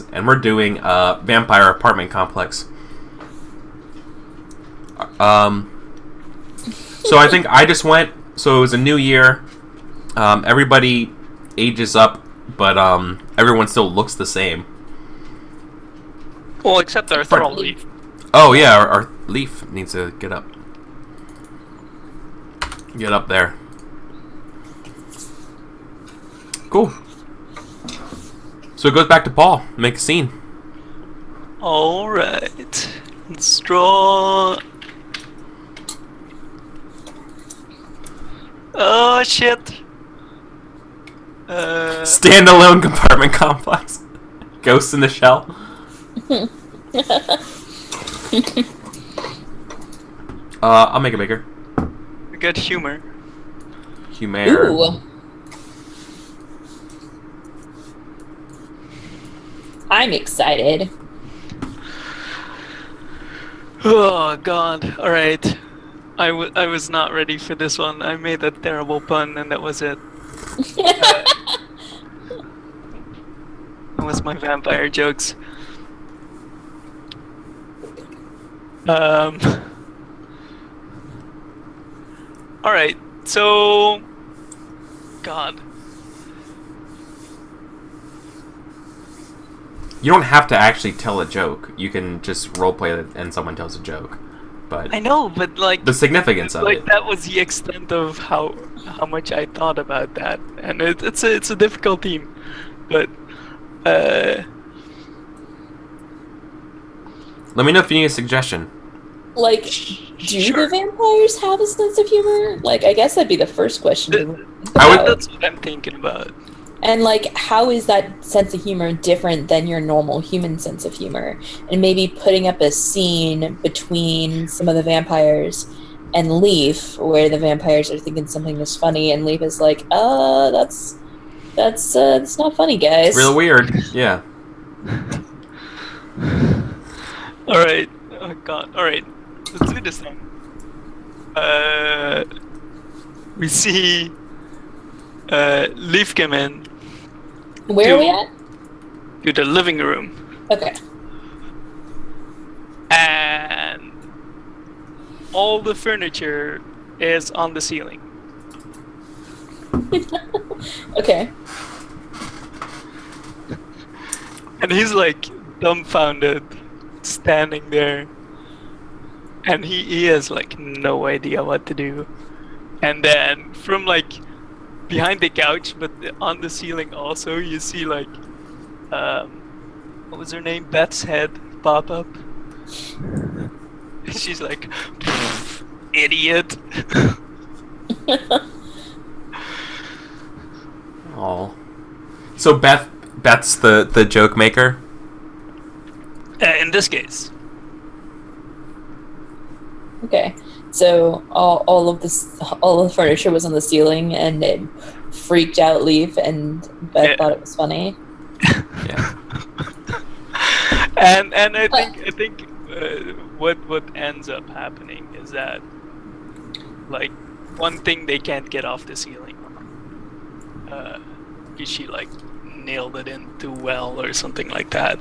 Complex, and we're doing Vampire Apartment Complex. So I think I just went. So it was a new year. Everybody ages up, but everyone still looks the same. Well, except our Thrall Leaf. Oh yeah, our Leaf needs to get up. Get up there. Cool. So it goes back to Paul. Make a scene. Alright. Let's draw... Oh shit. Standalone compartment complex. Ghost in the Shell. I'll make it bigger. We got humor. Humor. Ooh. I'm excited. Oh god. Alright. I was not ready for this one. I made a terrible pun and that was it. That was my vampire jokes. Alright, so... God. You don't have to actually tell a joke. You can just roleplay it and someone tells a joke. But I know, but like... the significance of it. That was the extent of how much I thought about that. And it's a difficult theme. But, Let me know if you need a suggestion. Like, do the vampires have a sense of humor? Like, I guess that'd be the first question. That's what I'm thinking about. And, like, how is that sense of humor different than your normal human sense of humor? And maybe putting up a scene between some of the vampires and Leaf, where the vampires are thinking something is funny, and Leaf is like, that's not funny, guys. It's real weird. Yeah. Alright. Oh god. Alright. Let's do this thing. We see Leaf come in. Where are we at? To the living room. Okay. And all the furniture is on the ceiling. Okay. And he's like dumbfounded, standing there. And he has like no idea what to do. And then from like behind the couch, but on the ceiling also, you see like, what was her name? Beth's head pop up. She's like, idiot. Oh. So Beth's the joke maker? In this case. Okay. So all of the furniture was on the ceiling, and it freaked out Leaf, and Beth thought it was funny. Yeah. and I think what ends up happening is that like one thing they can't get off the ceiling. She like nailed it in too well or something like that,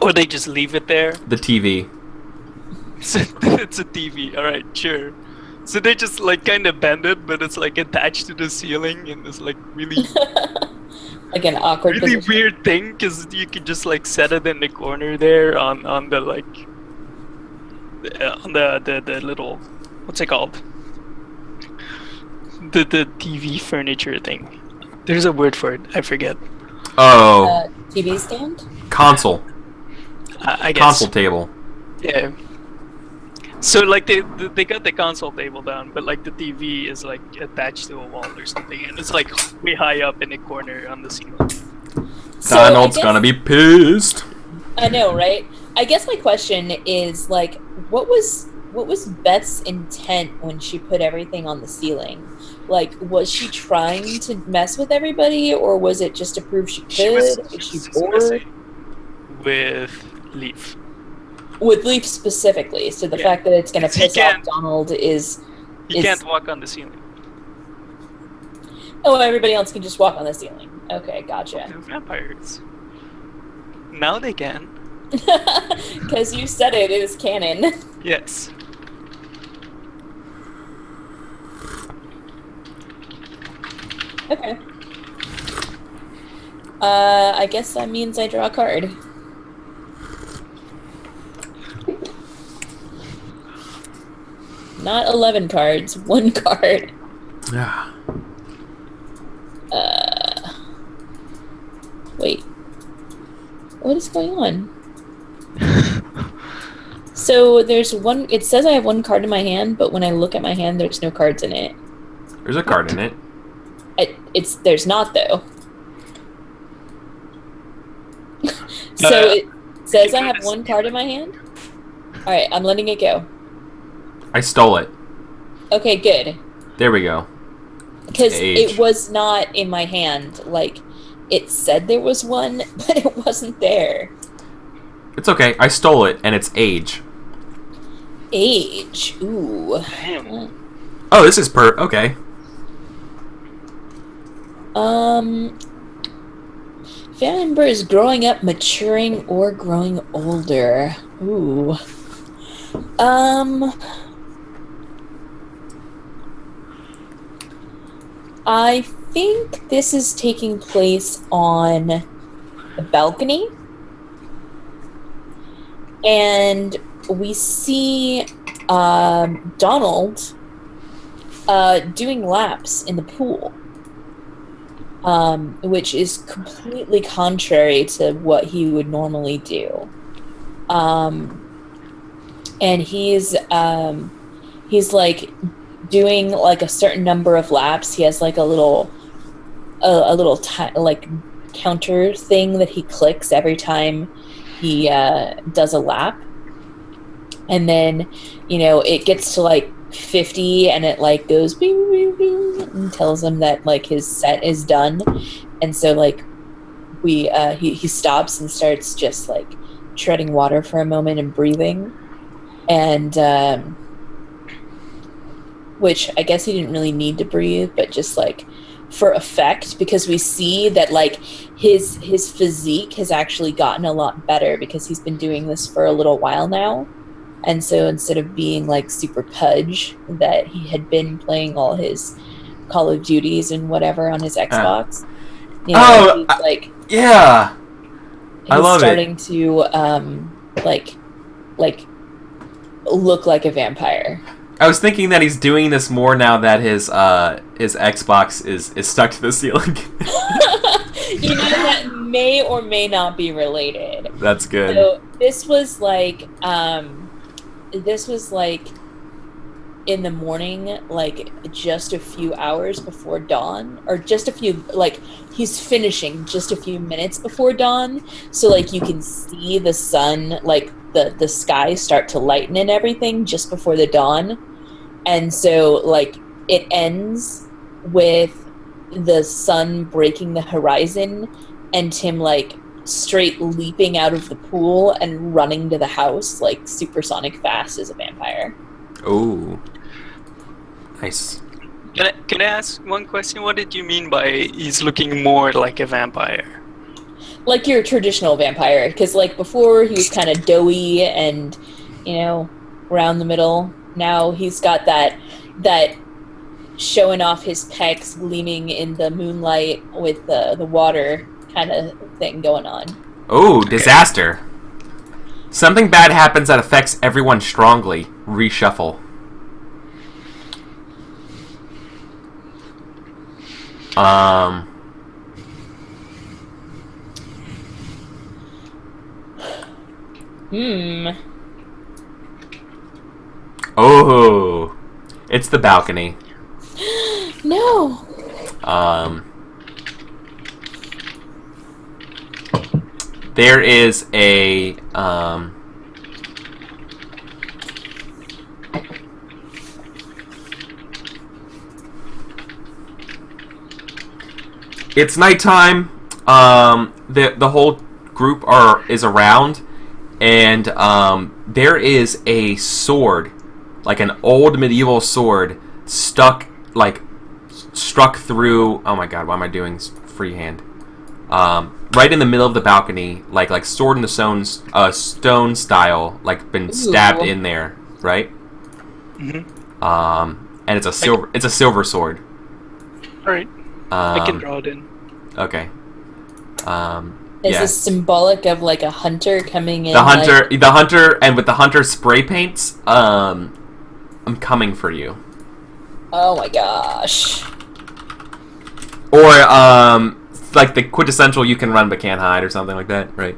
or they just leave it there. The TV. It's a TV. All right, sure. So they just like kind of bend it, but it's like attached to the ceiling, and it's like really like an awkward really position. weird thing, because you could just like set it in the corner there on the like on the little, what's it called, the TV furniture thing. There's a word for it. I forget. Oh. TV stand? Console. I guess. Console table. Yeah. So like they got the console table down, but like the TV is like attached to a wall or something, and it's like way high up in the corner on the ceiling. So Donald's gonna be pissed. I know, right? I guess my question is like, what was Beth's intent when she put everything on the ceiling? Like, was she trying to mess with everybody, or was it just to prove she could? Is she bored? With Leaf. With Leaf specifically, so the fact that it's going to piss off Donald is... He can't walk on the ceiling. Oh, everybody else can just walk on the ceiling. Okay, gotcha. They're vampires. now they can. Because you said it is canon. Yes. Okay. I guess that means I draw a card. Not 11 cards, 1 card. Yeah. Wait. What is going on? So there's one. It says I have 1 card in my hand, but when I look at my hand, there's no cards in it. There's a card in it. There's not though. So it says I have 1 card in my hand. All right, I'm letting it go. I stole it. Okay, good. There we go. Because Age. it was not in my hand. Like, it said there was 1, but it wasn't there. It's okay. I stole it, and it's age. Age. Ooh. Damn. Oh, this is okay. Family member is growing up, maturing, or growing older. Ooh. I think this is taking place on a balcony. And we see Donald doing laps in the pool. Which is completely contrary to what he would normally do. And he's like doing like a certain number of laps. He has like a little like counter thing that he clicks every time he does a lap. And then, it gets to like 50 and it like goes bing, bing, bing, and tells him that like his set is done. And so like he stops and starts just like treading water for a moment and breathing, and which I guess he didn't really need to breathe, but just like for effect, because we see that like his physique has actually gotten a lot better because he's been doing this for a little while now. And so instead of being like super pudge that he had been playing all his Call of Duties and whatever on his Xbox, he's like, yeah, I love it. He's starting to like look like a vampire. I was thinking that he's doing this more now that his Xbox is stuck to the ceiling. That may or may not be related. That's good. So this was like in the morning, like just a few hours before dawn, or just a few, like he's finishing just a few minutes before dawn. So like you can see the sun, like the sky start to lighten and everything just before the dawn. And so like it ends with the sun breaking the horizon and him like straight leaping out of the pool and running to the house like supersonic fast as a vampire. Oh, nice. Can I ask one question? What did you mean by he's looking more like a vampire? Like your traditional vampire, because like before he was kind of doughy and around the middle. Now he's got that showing off his pecs gleaming in the moonlight with the water kind of thing going on. Oh, disaster. Something bad happens that affects everyone strongly. Reshuffle. Oh, it's the balcony. No. There is a it's nighttime. The whole group is around, and there is a sword, like an old medieval sword, struck through. Oh my god, why am I doing freehand? right in the middle of the balcony, like sword in the stone style, like been stabbed in there, right? And it's a silver sword. All right. I can draw it in. Okay. Is this symbolic of like a hunter coming in? The hunter, and with the hunter spray paints, I'm coming for you. Oh my gosh. Or like the quintessential you can run but can't hide or something like that, right?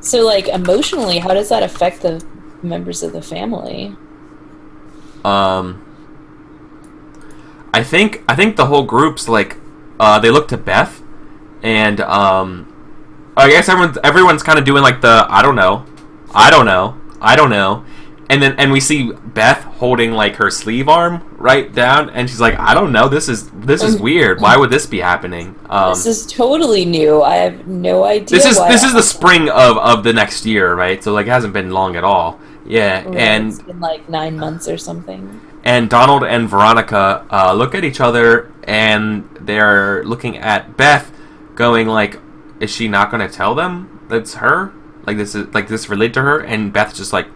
So like emotionally, how does that affect the members of the family? I think the whole group's like they look to Beth, and I guess everyone's kind of doing like the I don't know, and we see Beth holding like her sleeve arm right down, and she's like, I don't know, this is weird. Why would this be happening? This is totally new. I have no idea. This is the spring of the next year, right? So like it hasn't been long at all. Yeah, right, and it's been like 9 months or something. And Donald and Veronica look at each other, and they're looking at Beth, going like, "Is she not going to tell them that's her? Like this related to her?" And Beth's just like,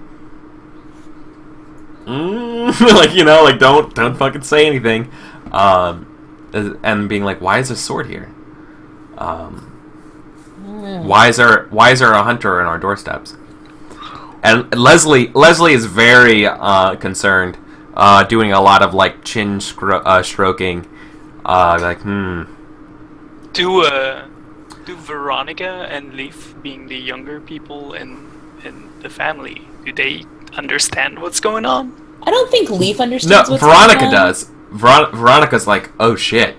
like like don't fucking say anything, and being like, "Why is this sword here? Why is there a hunter on our doorsteps?" And Leslie is very concerned. Doing a lot of like chin stroking, like Do Veronica and Leaf, being the younger people in the family, do they understand what's going on? I don't think Leaf understands what's Veronica going on. does. Veronica's like, oh shit,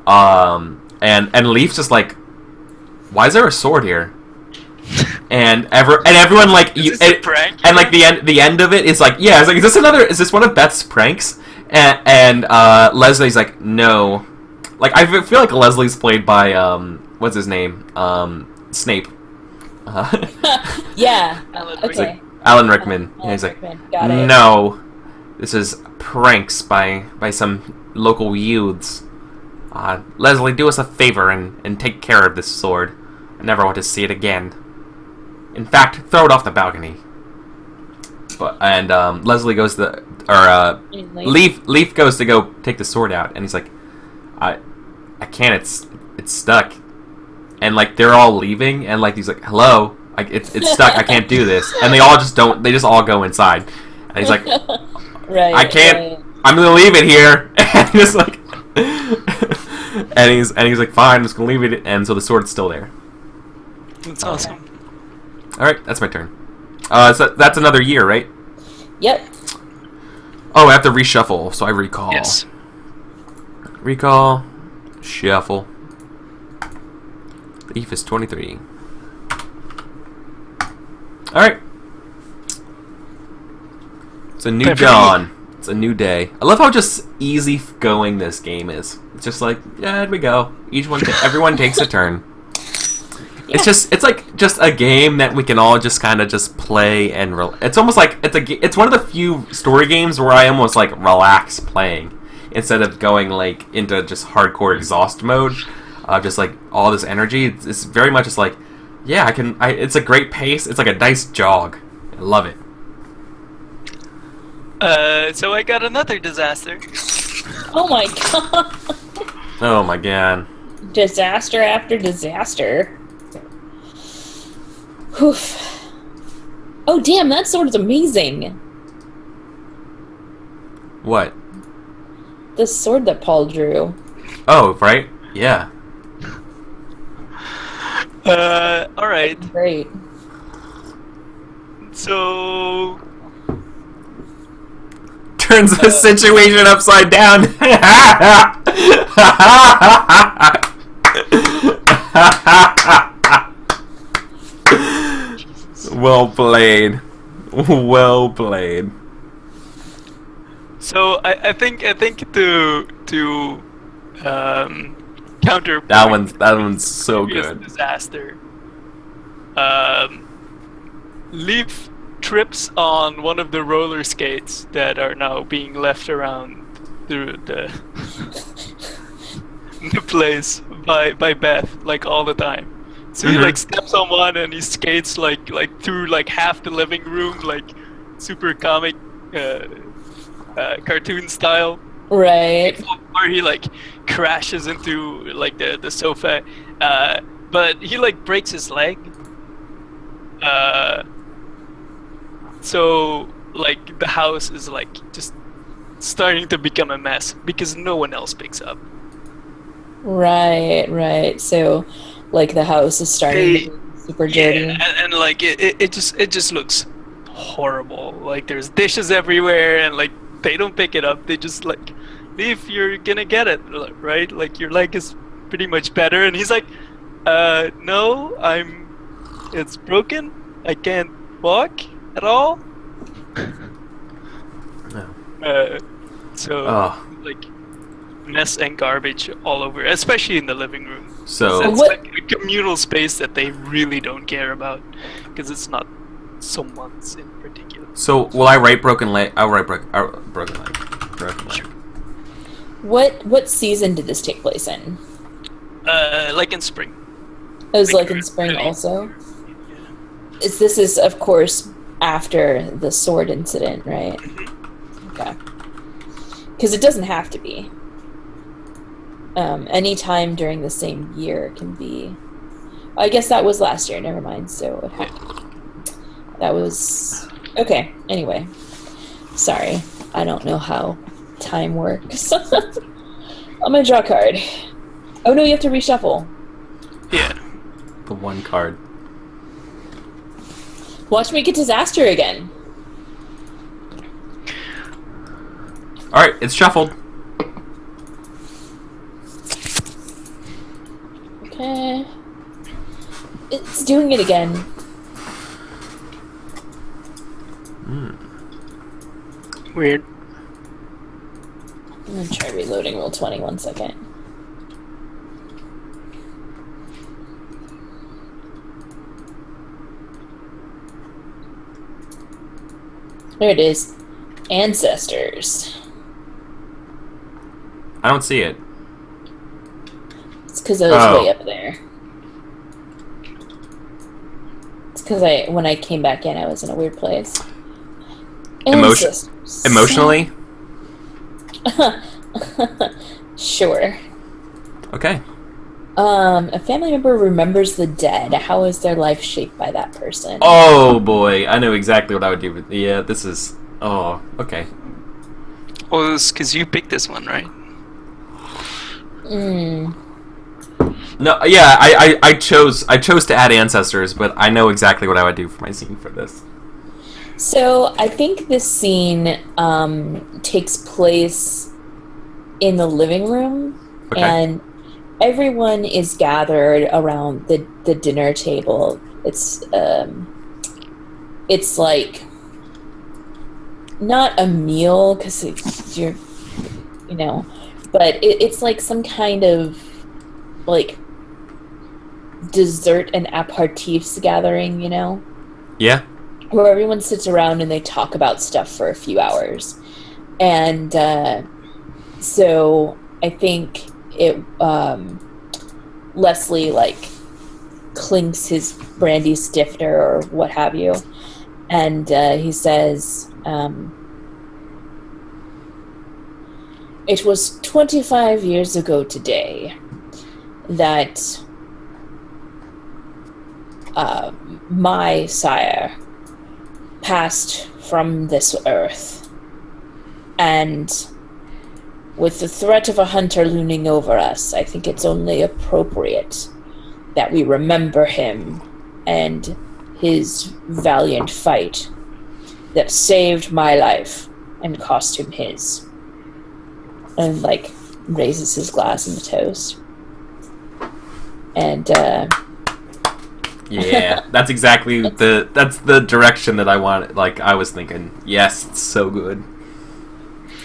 and Leaf's just like, why is there a sword here? And everyone like and like the end of it is like, yeah, it's like, is this one of Beth's pranks? And Leslie's like, no, like I feel like Leslie's played by what's his name, Snape. Yeah. Okay. Like Alan Rickman. And he's like, Got it. no, this is pranks by some local youths. Leslie, do us a favor and take care of this sword. I never want to see it again. In fact, throw it off the balcony. And Leslie goes Leaf goes to go take the sword out, and he's like, I can't. It's stuck. And like they're all leaving, and like he's like, hello, like it's stuck. I can't do this. And they all just don't. They just all go inside. And he's like, right. I can't. Right. I'm gonna leave it here. And he's like, and he's like, fine, I'm just gonna leave it. And so the sword's still there. That's awesome. All right, that's my turn. So that's another year, right? Yep. Oh, I have to reshuffle, so I recall. Yes. Recall, shuffle. Leaf is 23. All right. It's a new dawn. It's a new day. I love how just easy going this game is. It's just like, yeah, here we go. Everyone takes a turn. Yeah. It's like just a game that we can all just kind of just play and it's almost like it's one of the few story games where I almost like relax playing instead of going like into just hardcore exhaust mode, just like all this energy. It's very much just like, yeah, it's a great pace. It's like a nice jog. I love it. So I got another disaster. Oh my god. Oh my god. Disaster after disaster. Oof. Oh damn, that sword is amazing. What? The sword that Paul drew. Oh, right? Yeah. Alright. Great. So turns the situation upside down. Well played. Well played. So I think to counter that one's so good. Disaster. Leaf trips on one of the roller skates that are now being left around the the place by Beth like all the time. So he like steps on one and he skates like through like half the living room, like super comic cartoon style. Right. Or he like crashes into like the sofa, but he like breaks his leg. So like the house is like just starting to become a mess because no one else picks up. Right. So, like, the house is starting to be super dirty. Yeah, and like it just looks horrible. Like there's dishes everywhere, and like they don't pick it up. They just like, Leaf, you're gonna get it, right? Like your leg is pretty much better. And he's like, no, it's broken. I can't walk at all. No. Like mess and garbage all over, especially in the living room. So it's like a communal space that they really don't care about because it's not someone's in particular. So will I write broken leg? I'll write broken leg. Broken leg. Sure. What season did this take place in? Like in spring. It was like in spring also. This is of course after the sword incident, right? Okay. Because it doesn't have to be. Any time during the same year can be. I guess that was last year. Never mind. So it had to be. That was okay. Anyway, sorry. I don't know how time works. I'm gonna draw a card. Oh no, you have to reshuffle. Yeah. The one card. Watch me get disaster again. All right, it's shuffled. Okay. It's doing it again. Weird. I'm gonna try reloading roll 20. 1 second. There it is. Ancestors. I don't see it. It's because I was way up there. It's because when I came back in, I was in a weird place. Ancestors. Emotionally? Sure. Okay. A family member remembers the dead. How is their life shaped by that person? Oh boy, I know exactly what I would do with. Yeah, this is. Oh, okay. Well, it's because you picked this one, right? No, yeah, I chose to add ancestors, but I know exactly what I would do for my scene for this. So I think this scene takes place in the living room, Okay. and everyone is gathered around the dinner table. It's like not a meal because you're, but it's like some kind of like dessert and aperitifs gathering, Yeah. where everyone sits around and they talk about stuff for a few hours. And so I think Leslie like clinks his brandy stiffener or what have you, and he says, it was 25 years ago today that my sire passed from this earth, and with the threat of a hunter looming over us, I think it's only appropriate that we remember him and his valiant fight that saved my life and cost him his. And like raises his glass in the toast. And yeah, that's exactly that's the direction that I wanted. Like I was thinking, yes, it's so good.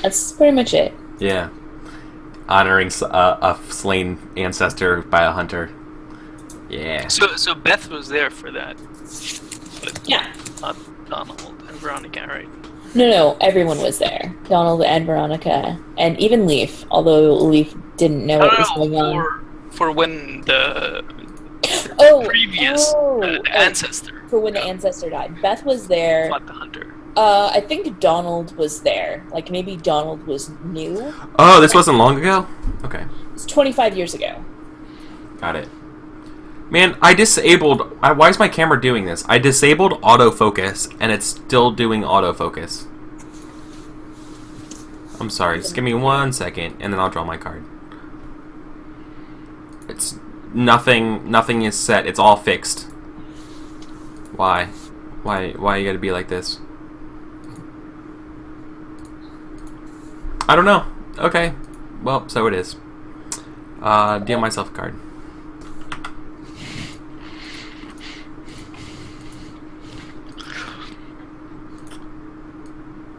That's pretty much it. Yeah, honoring a slain ancestor by a hunter. Yeah. So Beth was there for that. But Yeah. not Donald and Veronica, right? No, everyone was there. Donald and Veronica, and even Leaf, although Leaf didn't know what was going on. For when the previous ancestor. For when the ancestor died. Beth was there. Fought the hunter. I think Donald was there. Like, maybe Donald was new. Oh, this wasn't long ago? Okay. It's 25 years ago. Got it. Man, I disabled... why is my camera doing this? I disabled autofocus, and it's still doing autofocus. I'm sorry. Just give me 1 second, and then I'll draw my card. It's... Nothing is set. It's all fixed. Why? Why you gotta be like this? I don't know. Okay. Well, so it is. Deal myself a card.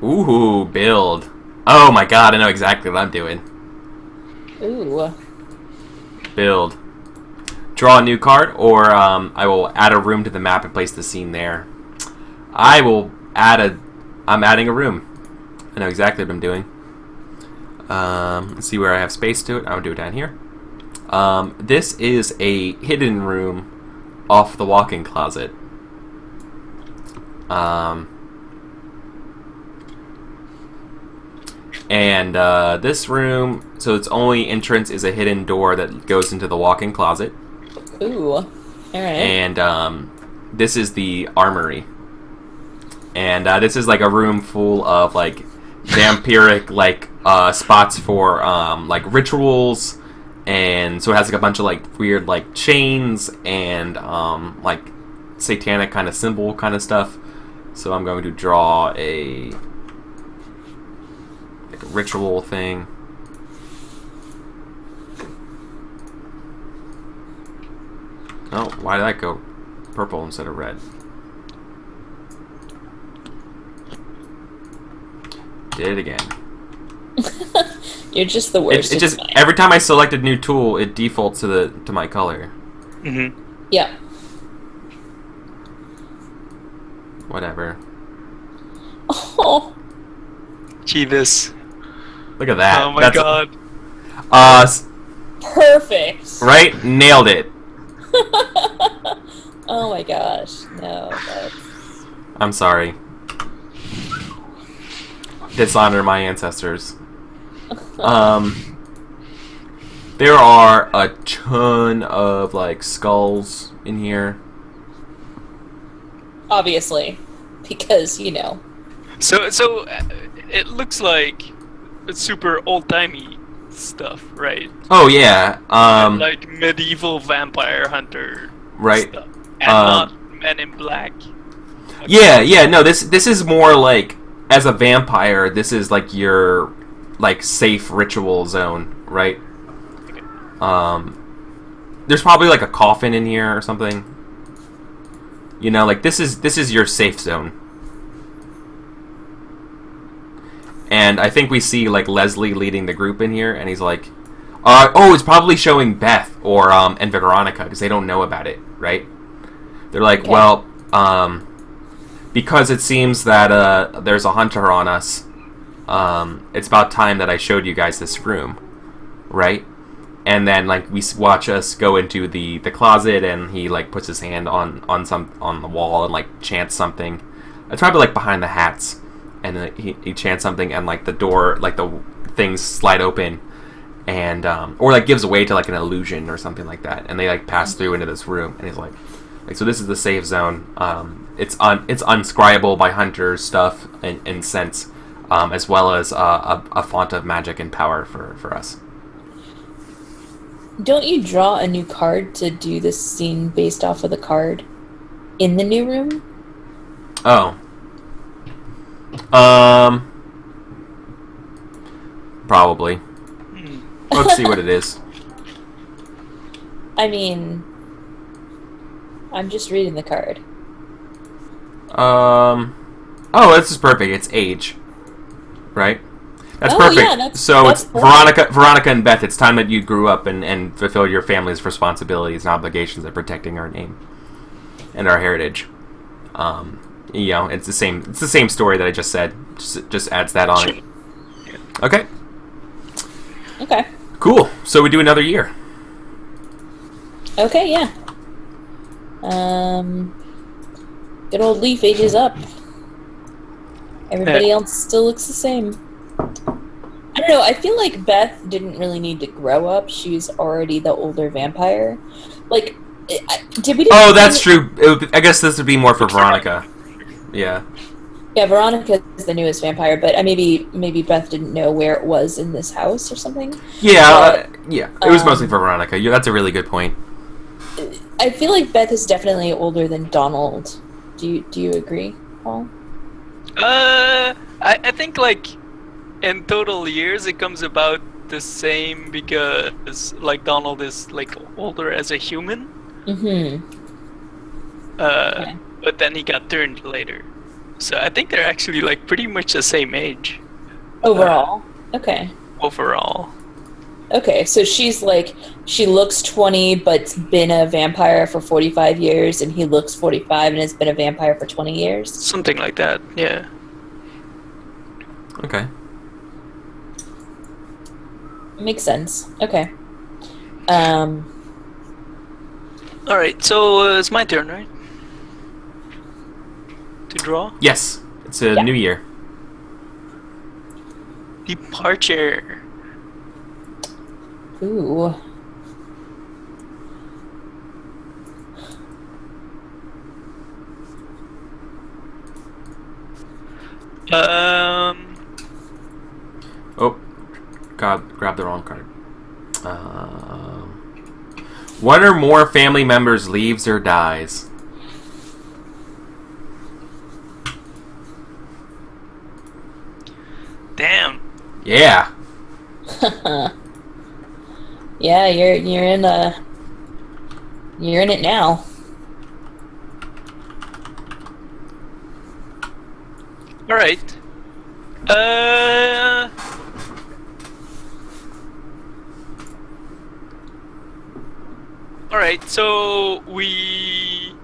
Ooh, build. Oh my god, I know exactly what I'm doing. Ooh. Build. Draw a new card, or I will add a room to the map and place the scene there. I'm adding a room. I know exactly what I'm doing. Let's see where I have space to it. I'll do it down here. This is a hidden room off the walk-in closet. And this room, so its only entrance is a hidden door that goes into the walk-in closet. Ooh. All right. And this is the armory. And this is like a room full of like vampiric like spots for like rituals, and so it has like a bunch of like weird like chains and like satanic kind of symbol kind of stuff. So I'm going to draw a ritual thing. Oh, why did that go purple instead of red? Did it again. You're just the worst. It just every time I select a new tool, it defaults to my color. Mm-hmm. Yeah. Whatever. Oh. Jeebus. Look at that. Oh my god. Perfect. Right? Nailed it. Oh my gosh. No. That's... I'm sorry. Dishonor my ancestors. There are a ton of like skulls in here. Obviously, because you know. So it looks like it's super old-timey stuff, right? Oh yeah. Like medieval vampire hunter right. stuff. And not Men in Black. Yeah, no, this is more like, as a vampire, this is like your like safe ritual zone, right? Okay. There's probably like a coffin in here or something. You know, like this is your safe zone. And I think we see like Leslie leading the group in here, and he's like, oh, it's probably showing Beth or and Veronica because they don't know about it, right? They're like, okay. Well, because it seems that there's a hunter on us. It's about time that I showed you guys this room, right? And then like we watch us go into the closet, and he like puts his hand on the wall and like chants something. It's probably like behind the hats, and then he chants something, and like the door, like the things slide open, and or like gives away to like an illusion or something like that, and they like pass through into this room, and he's like so this is the safe zone. It's unscribable by hunters stuff in sense, as well as a font of magic and power for us. Don't you draw a new card to do this scene based off of the card in the new room? Oh. Probably. Let's see what it is. I mean, I'm just reading the card. Oh, this is perfect. It's age, right? That's Oh, perfect. yeah, that's Veronica and Beth. It's time that you grew up and fulfill your family's responsibilities and obligations of protecting our name and our heritage. you know, it's the same. It's the same story that I just said. Just adds that on it. Okay. Okay. Cool. So we do another year. Okay, yeah. Good old Leaf ages up. Everybody else still looks the same. I don't know, I feel like Beth didn't really need to grow up. She's already the older vampire. Like, did we... Oh, that's true. I guess this would be more for Veronica. Yeah. Yeah, Veronica is the newest vampire, but maybe Beth didn't know where it was in this house or something. Yeah, yeah. It was mostly for Veronica. Yeah, that's a really good point. I feel like Beth is definitely older than Donald. Do you agree, Paul? I think like in total years it comes about the same because like Donald is like older as a human. Mm-hmm. Okay. But then he got turned later. So I think they're actually like pretty much the same age. Overall? Okay. Overall. Okay, so she's like, she looks 20 but's been a vampire for 45 years, and he looks 45 and has been a vampire for 20 years? Something like that, yeah. Okay. Makes sense. Okay. Alright, so it's my turn, right? To draw? Yes. It's a new year. Departure. Ooh. Oh, God, grabbed the wrong card. One or more family members leaves or dies. Damn. Yeah. Yeah, you're in it now. All right. All right. So we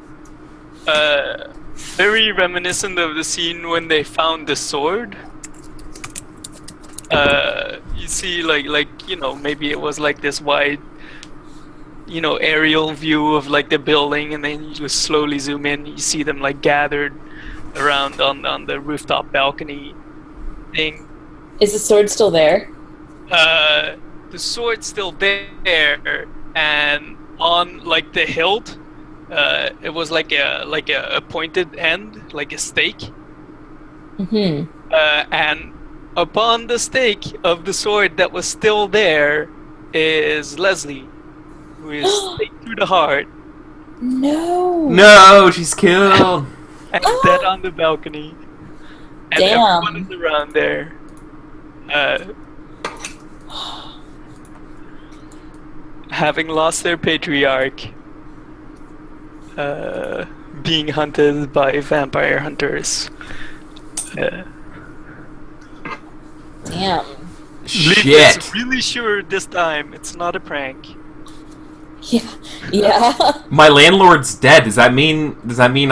very reminiscent of the scene when they found the sword. You see, like you know, maybe it was like this wide, you know, aerial view of like the building, and then you just slowly zoom in. You see them like gathered around on the rooftop balcony thing. Is the sword still there? The sword's still there, and on like the hilt, it was like a pointed end, like a stake. Mm-hmm. And upon the stake of the sword that was still there is Leslie, who is staked through the heart. No. No, she's killed. And dead on the balcony. And everyone is around there. Having lost their patriarch. Being hunted by vampire hunters. Damn. Shit. Leaf is really sure this time it's not a prank. Yeah. My landlord's dead. Does that mean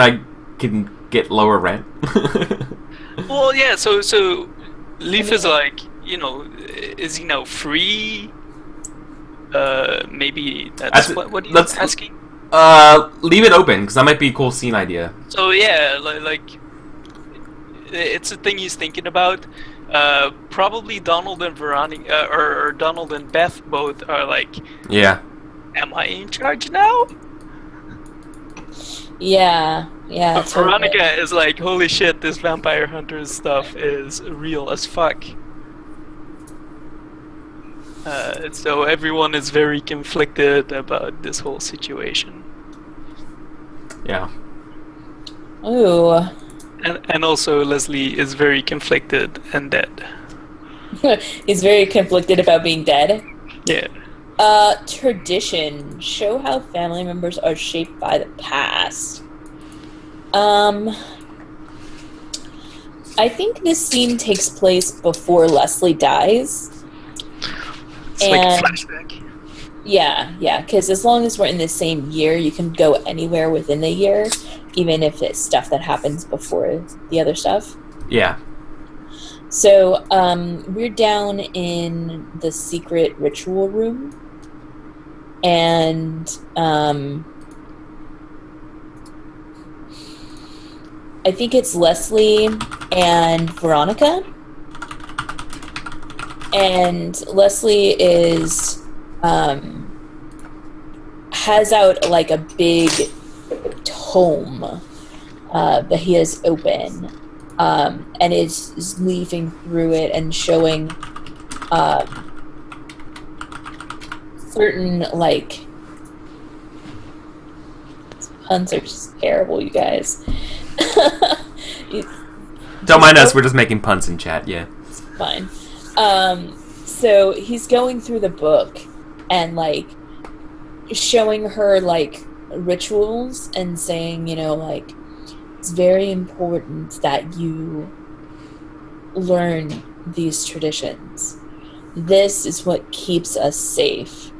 I can get lower rent? Well, yeah. So Leaf is like, you know, is he now free? Maybe that's what he's asking. Leave it open because that might be a cool scene idea. So yeah, like it's a thing he's thinking about. Probably Donald and Veronica, or Donald and Beth both are like, yeah. Am I in charge now? Yeah. But Veronica is like, holy shit, this vampire hunter stuff is real as fuck. So everyone is very conflicted about this whole situation. Yeah. Ooh. And also Leslie is very conflicted and dead. He's very conflicted about being dead. Yeah. Tradition. Show how family members are shaped by the past. I think this scene takes place before Leslie dies. It's like a flashback. Yeah, because as long as we're in the same year, you can go anywhere within the year, even if it's stuff that happens before the other stuff. Yeah. So we're down in the secret ritual room, and I think it's Leslie and Veronica. And Leslie is has out like a big tome that he has open, and is leafing through it and showing certain like puns are just terrible, you guys. Don't mind us. We're just making puns in chat. Yeah. It's fine. So he's going through the book and like showing her like rituals and saying, you know, like it's very important that you learn these traditions. This is what keeps us safe.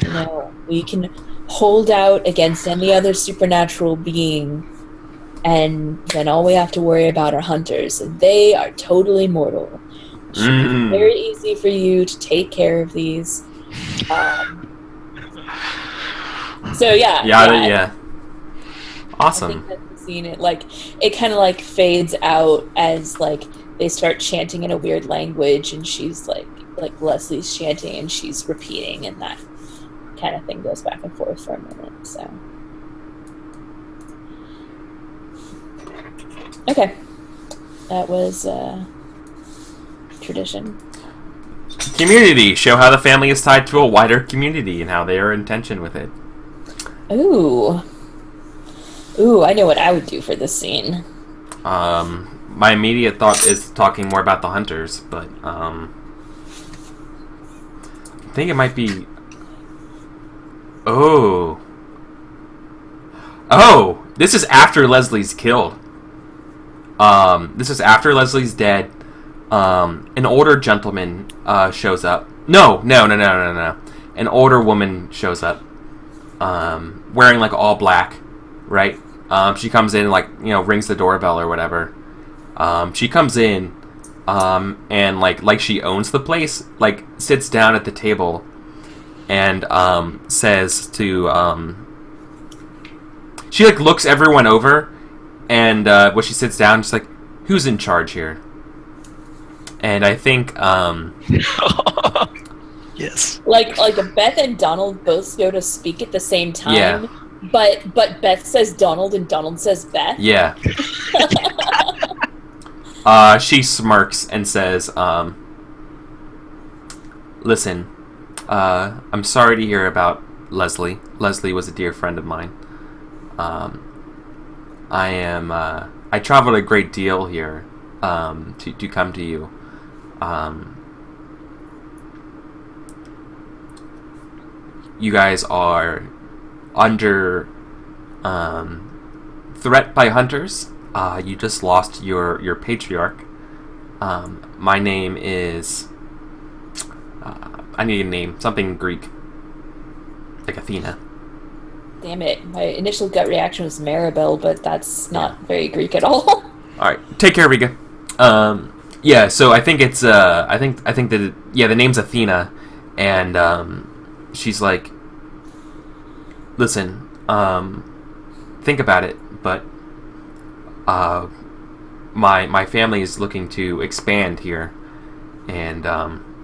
You know, we can hold out against any other supernatural being, and then all we have to worry about are hunters, and they are totally mortal. It should be very easy for you to take care of these. So yeah. Awesome. I think that's the scene. It kind of like fades out as like they start chanting in a weird language, and she's like Leslie's chanting and she's repeating, and that kind of thing goes back and forth for a minute. So okay, that was tradition. Community. Show how the family is tied to a wider community and how they are in tension with it. Ooh, I know what I would do for this scene. My immediate thought is talking more about the hunters, but I think it might be. Oh, this is after Leslie's killed. This is after Leslie's dead. An older gentleman shows up. No. An older woman shows up, wearing like all black, right? She comes in, like, you know, rings the doorbell or whatever. She comes in, and like she owns the place, like sits down at the table, and says to she like looks everyone over, and when she sits down, she's like, "Who's in charge here?" And I think yes, like Beth and Donald both go to speak at the same time. Yeah. But Beth says Donald and Donald says Beth. Yeah. She smirks and says, "Listen, I'm sorry to hear about Leslie. Leslie was a dear friend of mine. I traveled a great deal here to come to you. You guys are under threat by hunters. You just lost your patriarch. My name is... I need a name. Something Greek. Like Athena." Damn it! My initial gut reaction was Maribel, but that's not very Greek at all. Alright, take care, Riga. Yeah, so I think it's, I think that, the name's Athena, and, she's like, "Listen, think about it, but, my family is looking to expand here, and,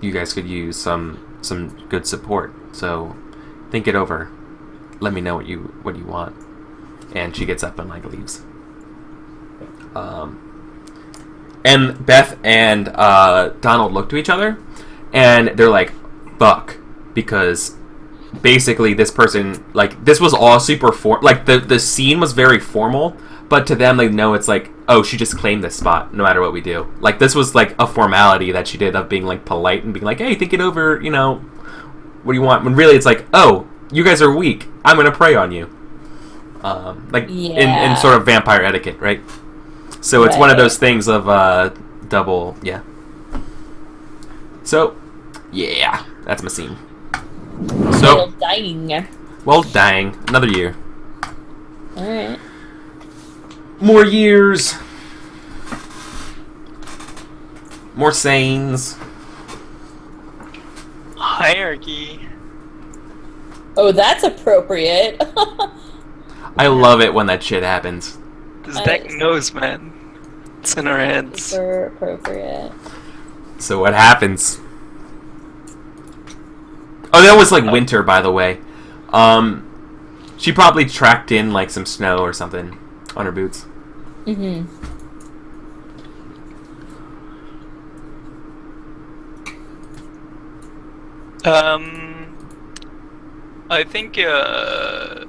you guys could use some good support, so think it over. Let me know what you want." And she gets up and, like, leaves. And Beth and Donald look to each other, and they're like, "Fuck," because basically this person, like, this was all super like the scene was very formal, but to them they know it's like, oh, she just claimed this spot no matter what we do. Like, this was like a formality that she did of being like polite and being like, "Hey, think it over, you know, what do you want?" When really it's like, oh, you guys are weak, I'm gonna prey on you. In sort of vampire etiquette, right? So it's one of those things of double, yeah. So, yeah, that's my scene. So, dying. well, dang, another year. All right. More years. More sayings. Hierarchy. Oh, that's appropriate. I love it when that shit happens. This deck knows, man. It's in our heads. Super appropriate. So what happens? Oh, that was like winter, by the way. She probably tracked in like some snow or something on her boots. Mm-hmm. I think the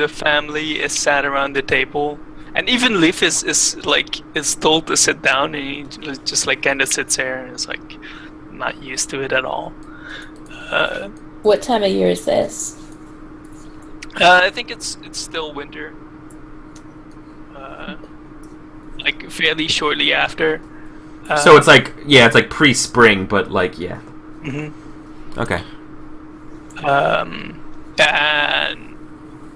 family is sat around the table, and even Leaf is told to sit down, and he just like kind of sits there and is like not used to it at all. What time of year is this? I think it's still winter. Like fairly shortly after. So it's like, yeah, it's like pre-spring, but like, yeah. Mm-hmm. Okay. And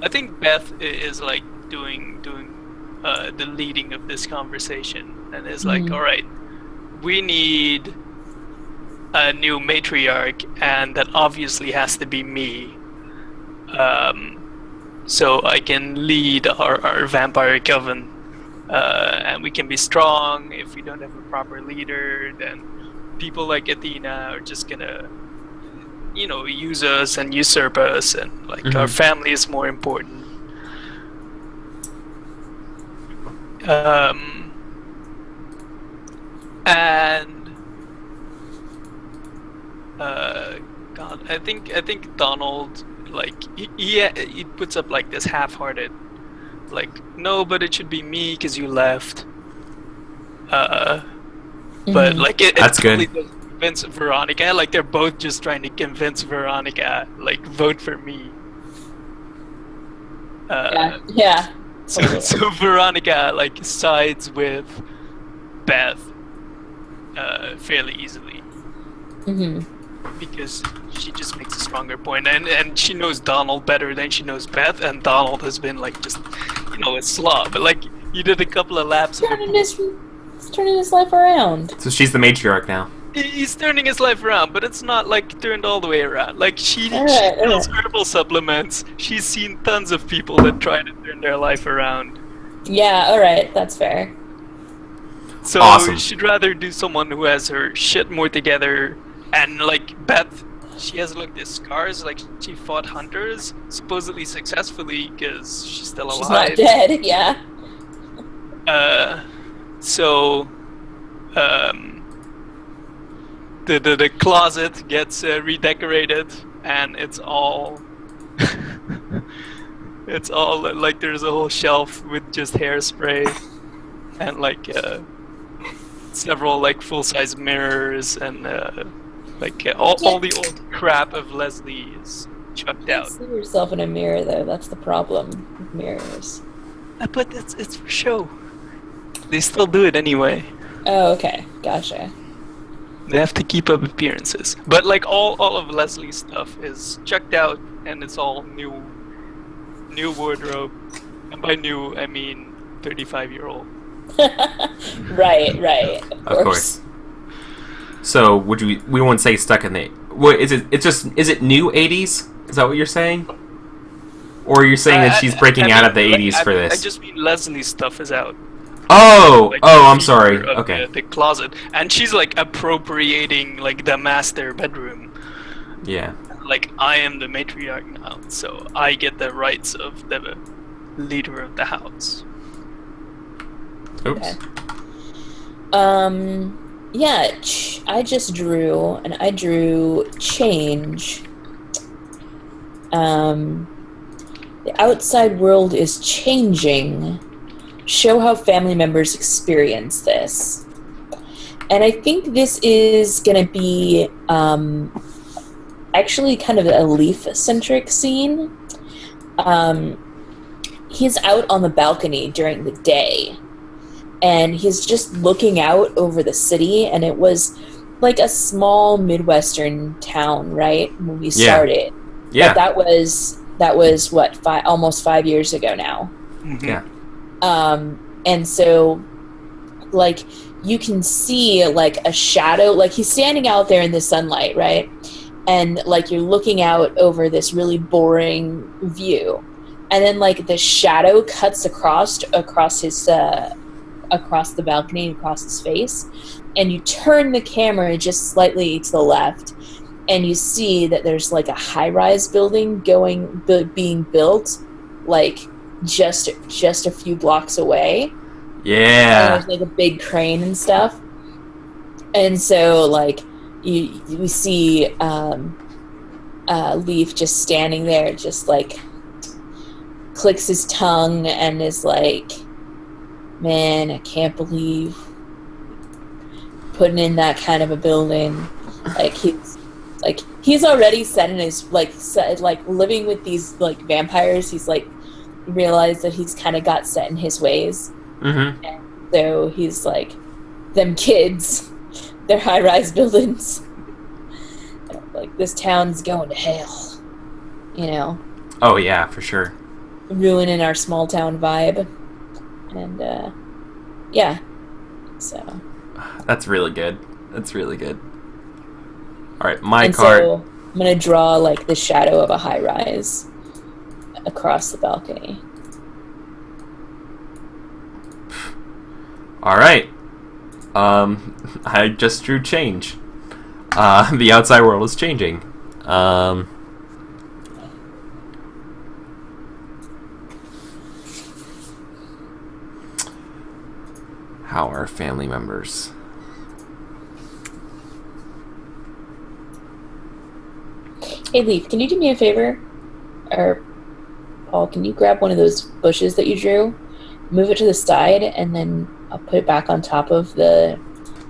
I think Beth is like doing the leading of this conversation, and is like, all right, we need a new matriarch, and that obviously has to be me. So I can lead our vampire coven, and we can be strong. If we don't have a proper leader, then people like Athena are just gonna, use us and usurp us, and like our family is more important. God, I think Donald, like he puts up like this half-hearted, like, no, but it should be me because you left. But like That's totally good. doesn't convince Veronica. Like they're both just trying to convince Veronica, like, vote for me. Yeah. So Veronica like sides with Beth fairly easily. Because she just makes a stronger point, and she knows Donald better than she knows Beth, and Donald has been like just a slob, but like he did a couple of laps of He's turning his life around. So she's the matriarch now. he's turning his life around, but it's not like turned all the way around. Like she sells herbal supplements. She's seen tons of people that try to turn their life around. Yeah, alright, that's fair. So Awesome. she'd rather do someone who has her shit more together. And like Beth, she has like these scars. Like she fought hunters supposedly successfully because she's still alive. She's not dead. Yeah. So, the closet gets redecorated, and it's all like there's a whole shelf with just hairspray, and like several like full-size mirrors, and all the old crap of Leslie is chucked out. See yourself in a mirror, though. That's the problem with mirrors. But it's for show. They still do it anyway. Oh, okay. Gotcha. They have to keep up appearances. But like all of Leslie's stuff is chucked out, and it's all new wardrobe. And by new, I mean 35-year-old. Right. Of course. So we won't say stuck in the... What is it? It's just... Is it new 80s? Is that what you're saying? Or are you saying that she's breaking out of the 80s for this? I just mean Leslie's stuff is out. Oh! Like, I'm sorry. of Okay. The closet. And she's like appropriating like the master bedroom. Yeah. Like, I am the matriarch now, so I get the rights of the leader of the house. Oops. Okay. Yeah, I just drew, and I drew change. The outside world is changing. Show how family members experience this. And I think this is going to be actually kind of a Leaf-centric scene. He's out on the balcony during the day, and he's just looking out over the city, and it was like a small Midwestern town, right? When we Yeah. started. Yeah. But that was what, almost 5 years ago now. Mhm. Yeah. And so, like, you can see like a shadow, like he's standing out there in the sunlight, right? And like you're looking out over this really boring view, and then like the shadow cuts across his across the balcony, across his face, and you turn the camera just slightly to the left, and you see that there's like a high-rise building being built, like just a few blocks away. And Yeah. there's like a big crane and stuff. And so like we see Leaf just standing there, just like clicks his tongue and is like, man, I can't believe putting in that kind of a building. Like he's already set in his like living with these like vampires. He's like realized that he's kind of got set in his ways. Mm-hmm. And so he's like, them kids, they're high-rise buildings. Like, this town's going to hell. You know? Oh, yeah, for sure. Ruining our small town vibe. And, yeah. So. That's really good. That's really good. Alright, my And card. so, I'm going to draw, like, the shadow of a high-rise across the balcony. Alright. I just drew change. The outside world is changing. How are family members? Hey, Leaf, can you do me a favor? Or, Paul, can you grab one of those bushes that you drew, move it to the side, and then I'll put it back on top of the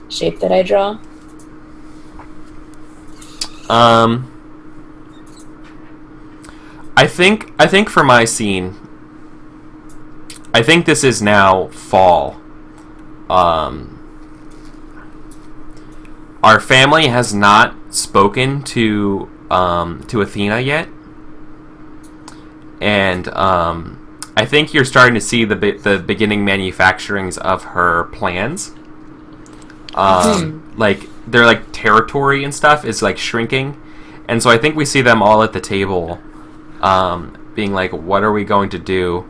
shape that I draw? I think for my scene, I think this is now fall. Our family has not spoken to Athena yet, and I think you're starting to see the beginning manufacturings of her plans. Like their like territory and stuff is like shrinking, and so I think we see them all at the table, being like, "What are we going to do?"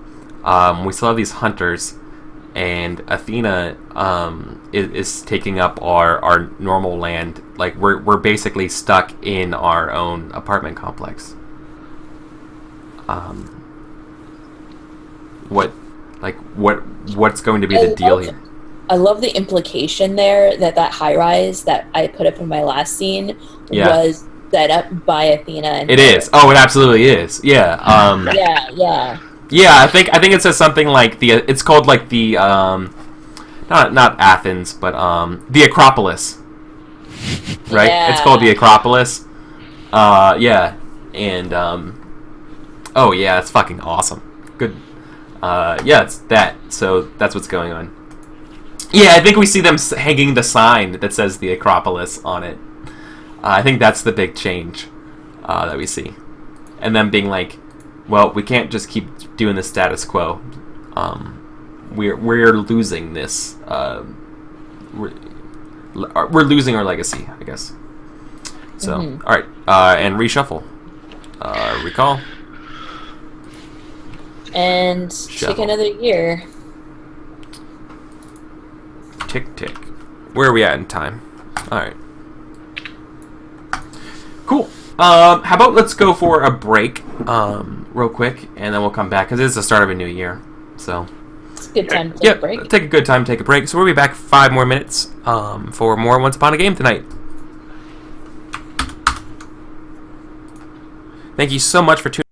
We still have these hunters, and Athena is taking up our normal land. Like we're basically stuck in our own apartment complex. What's going to be the deal here? I love the implication there that high rise that I put up in my last scene was set up by Athena. And it is. Oh, it absolutely is. Yeah. Yeah. Yeah, I think it says something like it's called like the not Athens, but the Acropolis. Right? Yeah. It's called the Acropolis. Yeah. And oh yeah, it's fucking awesome. Good. Yeah, it's that. So that's what's going on. Yeah, I think we see them hanging the sign that says the Acropolis on it. I think that's the big change that we see. And them being like, well, we can't just keep doing the status quo. We're losing this. We're losing our legacy, I guess. So, all right, and reshuffle. Recall. And Shuffle. take another year. Tick, tick. Where are we at in time? All right. Cool. How about let's go for a break, real quick, and then we'll come back because it's the start of a new year. So It's a good time to take a break. Take a good time to take a break. So we'll be back 5 more minutes for more Once Upon a Game tonight. Thank you so much for tuning